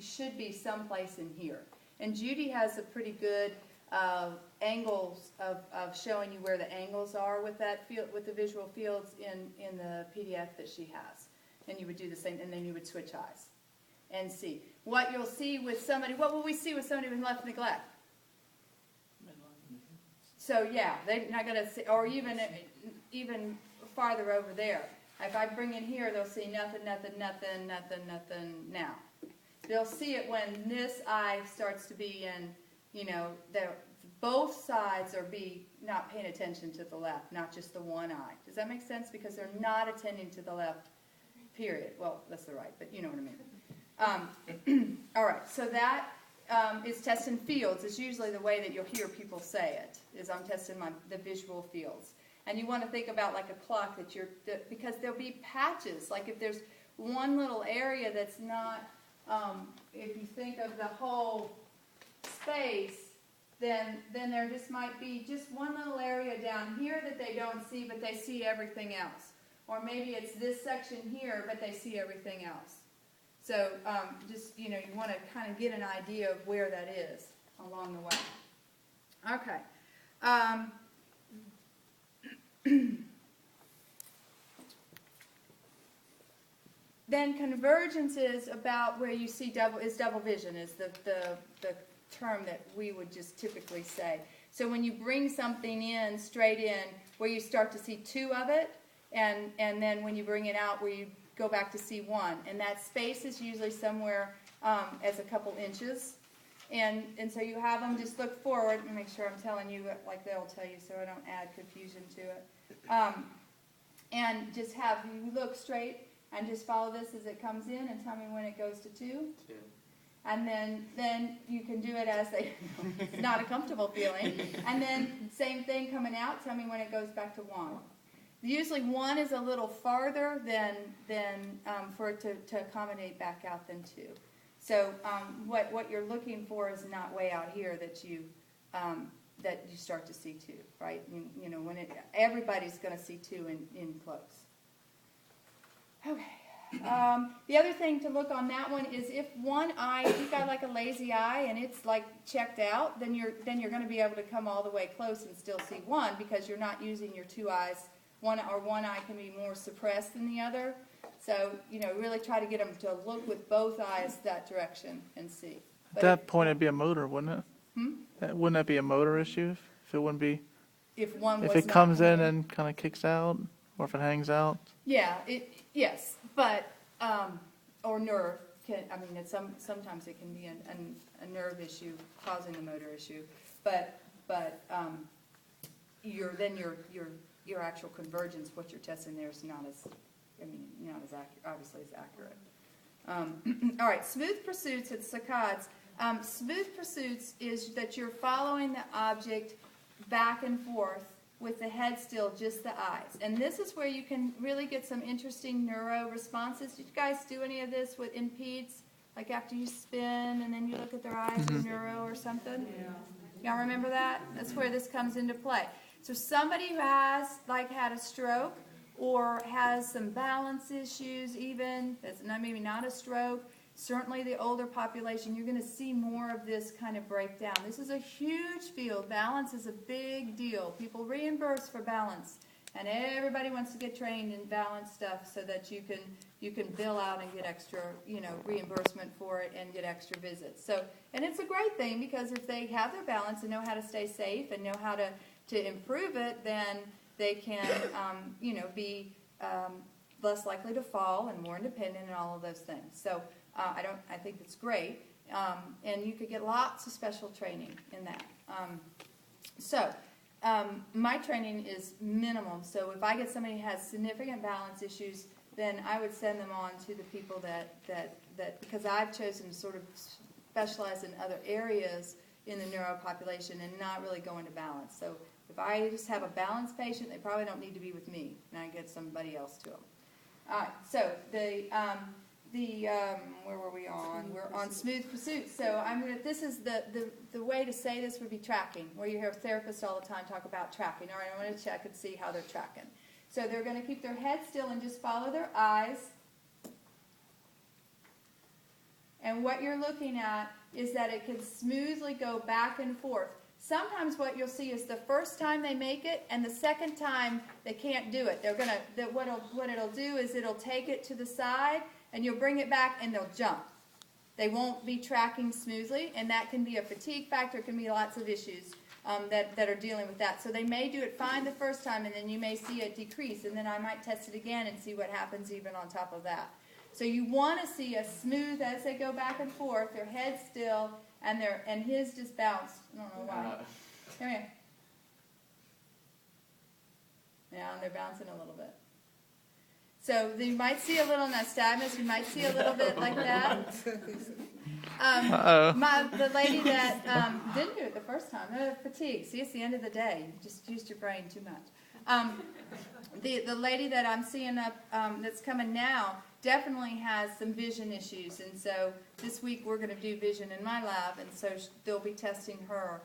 should be someplace in here. And Judy has a pretty good angles of showing you where the angles are with that field, with the visual fields in the PDF that she has. And you would do the same, and then you would switch eyes and see. What you'll see with somebody, what will we see with somebody with left neglect? So yeah, they're not going to see, or even farther over there. If I bring in here, they'll see nothing, nothing, nothing, nothing, nothing now. They'll see it when this eye starts to be in, you know, both sides are not paying attention to the left, not just the one eye. Does that make sense? Because they're not attending to the left, period. Well, that's the right, but you know what I mean. All right, so that is testing fields. It's usually the way that you'll hear people say it, is I'm testing the visual fields. And you want to think about like a clock because there'll be patches. Like if there's one little area that's not, if you think of the whole space, then there just might be just one little area down here that they don't see, but they see everything else. Or maybe it's this section here, but they see everything else. So just, you know, you want to kind of get an idea of where that is along the way. Okay. Then convergence is about where you see double vision is the term that we would just typically say. So when you bring something in straight in where you start to see two of it, and then when you bring it out where you go back to see one, and that space is usually somewhere as a couple inches. And so you have them just look forward and make sure I'm telling you like they'll tell you so I don't add confusion to it. And just have you look straight and just follow this as it comes in and tell me when it goes to 2. 2. And then you can do it as it's not a comfortable feeling. And then same thing coming out, tell me when it goes back to 1. Usually 1 is a little farther than for it to accommodate back out than 2. So what you're looking for is not way out here that you start to see 2, right? You know, when everybody's going to see 2 in close. Okay. The other thing to look on that one is if one eye, if you've got like a lazy eye and it's like checked out, then you're going to be able to come all the way close and still see 1 because you're not using your 2 eyes. One eye can be more suppressed than the other. So, you know, really try to get them to look with both eyes that direction and see. At that point, it'd be a motor, wouldn't it? Wouldn't that be a motor issue? If it wouldn't be, if one was if it not comes in and kind of kicks out, or if it hangs out. Yeah, yes, but or nerve can. I mean, sometimes it can be a nerve issue causing the motor issue, but your actual convergence, what you're testing there is not as, not as obviously as accurate. All right, smooth pursuits at saccades. Smooth pursuits is that you're following the object back and forth with the head still, just the eyes. And this is where you can really get some interesting neuro responses. Did you guys do any of this with IMPEDS? Like after you spin and then you look at their eyes with neuro or something? Yeah. Y'all remember that? That's where this comes into play. So somebody who has like had a stroke or has some balance issues even, that's maybe not a stroke, certainly the older population, you're going to see more of this kind of breakdown. This is a huge field. Balance is a big deal. People reimburse for balance, and everybody wants to get trained in balance stuff so that you can bill out and get extra, reimbursement for it and get extra visits. So, and it's a great thing because if they have their balance and know how to stay safe and know how to improve it, then they can, be less likely to fall and more independent and all of those things. So. I think it's great, and you could get lots of special training in that. My training is minimal. So if I get somebody who has significant balance issues, then I would send them on to the people that because I've chosen to sort of specialize in other areas in the neuro population and not really go into balance. So if I just have a balance patient, they probably don't need to be with me, and I get somebody else to them. All right. So where were we on? We're on smooth pursuit. So this is the way to say this would be tracking, where you hear therapists all the time talk about tracking. All right, I want to check and see how they're tracking. So they're going to keep their head still and just follow their eyes. And what you're looking at is that it can smoothly go back and forth. Sometimes what you'll see is the first time they make it and the second time they can't do it. They're gonna, what it'll do is it'll take it to the side and you'll bring it back and they'll jump. They won't be tracking smoothly, and that can be a fatigue factor. It can be lots of issues that are dealing with that. So they may do it fine the first time, and then you may see it decrease, and then I might test it again and see what happens even on top of that. So you want to see a smooth as they go back and forth, their head still, and his just bounced. I don't know why. Come here. Yeah, and they're bouncing a little bit. So you might see a little nystagmus. You might see a little bit like that. The lady that didn't do it the first time, fatigue. See, it's the end of the day. You just used your brain too much. The lady that I'm seeing up that's coming now definitely has some vision issues, and so this week we're going to do vision in my lab, and so they'll be testing her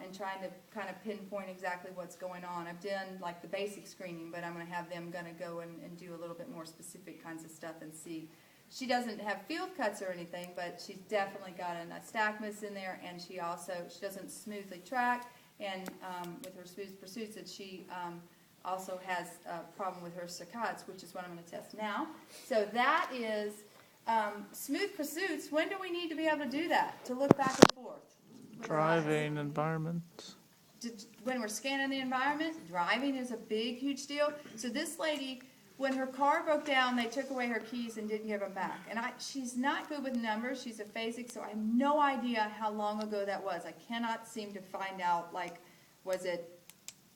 and trying to kind of pinpoint exactly what's going on. I've done like the basic screening, but I'm going to have them go and do a little bit more specific kinds of stuff and see. She doesn't have field cuts or anything, but she's definitely got a nystagmus in there, and she doesn't smoothly track, and with her smooth pursuits, that she also has a problem with her saccades, which is what I'm going to test now. So that is smooth pursuits. When do we need to be able to do that, to look back and forth? Driving environment. When we're scanning the environment, driving is a big, huge deal. So this lady, when her car broke down, they took away her keys and didn't give them back. And she's not good with numbers. She's aphasic, so I have no idea how long ago that was. I cannot seem to find out, like, was it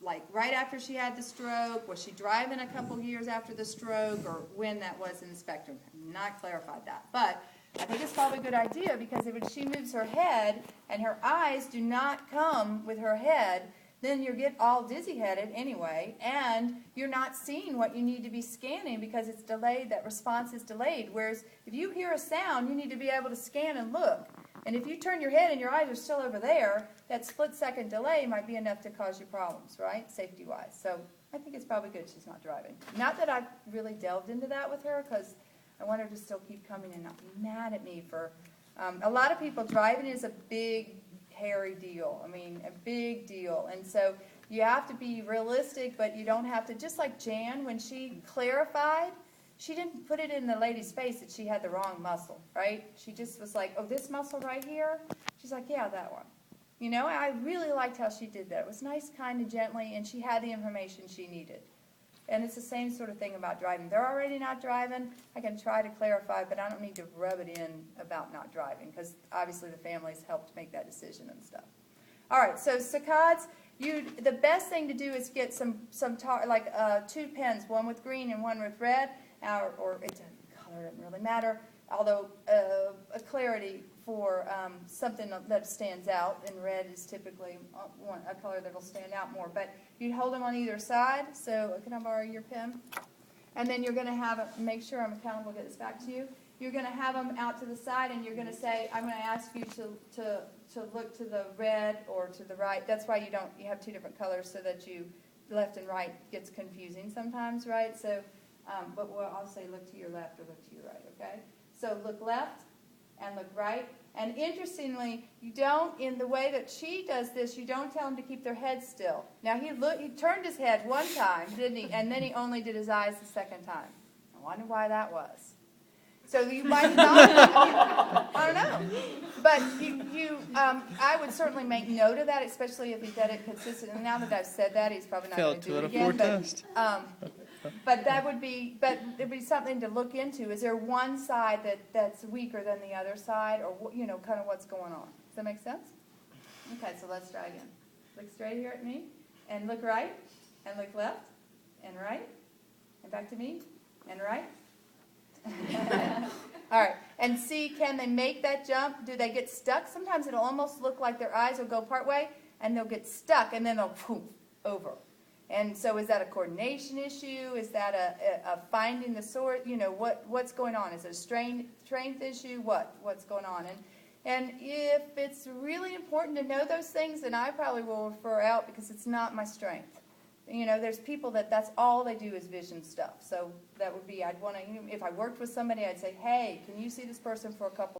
like right after she had the stroke? Was she driving a couple years after the stroke? Or when that was in the spectrum? I've not clarified that. But I think it's probably a good idea, because if she moves her head and her eyes do not come with her head, then you get all dizzy-headed anyway, and you're not seeing what you need to be scanning because it's delayed, that response is delayed. Whereas if you hear a sound, you need to be able to scan and look. And if you turn your head and your eyes are still over there, that split-second delay might be enough to cause you problems, right, safety-wise. So I think it's probably good she's not driving. Not that I've really delved into that with her, because I want her to still keep coming and not be mad at me for, a lot of people, driving is a big, hairy deal. I mean, a big deal. And so you have to be realistic, but you don't have to, just like Jan, when she clarified, she didn't put it in the lady's face that she had the wrong muscle, right? She just was like, oh, this muscle right here? She's like, yeah, that one. You know, I really liked how she did that. It was nice, kind, and gently, and she had the information she needed. And it's the same sort of thing about driving. They're already not driving. I can try to clarify, but I don't need to rub it in about not driving, because obviously the families helped make that decision and stuff. All right, so saccades, the best thing to do is get some two pens, one with green and one with red, or it doesn't, color doesn't really matter, although a clarity for something that stands out, and red is typically a color that will stand out more. But you'd hold them on either side. So can I borrow your pen? And then you're going to have, make sure I'm accountable to get this back to you. You're going to have them out to the side, and you're going to say, I'm going to ask you to look to the red or to the right. That's why you have two different colors, so that left and right gets confusing sometimes, right? So, but I'll say look to your left or look to your right, okay? So look left and look right. And interestingly, you don't, in the way that she does this, you don't tell them to keep their head still. Now, he turned his head one time, didn't he? And then he only did his eyes the second time. I wonder why that was. So you might not, I don't know. But I would certainly make note of that, especially if he did it consistently. And now that I've said that, he's probably not going to do it again. But it'd be something to look into. Is there one side that's weaker than the other side, or kind of what's going on? Does that make sense? Okay, so let's try again. Look straight here at me, and look right, and look left, and right, and back to me, and right. All right, and see, can they make that jump? Do they get stuck? Sometimes it'll almost look like their eyes will go part way, and they'll get stuck, and then they'll poof, over. And so is that a coordination issue? Is that a finding the sort? What's going on? Is it a strength issue? What's going on? And if it's really important to know those things, then I probably will refer out, because it's not my strength. There's people that's all they do is vision stuff. So that would be, I'd want to, if I worked with somebody, I'd say, hey, can you see this person for a couple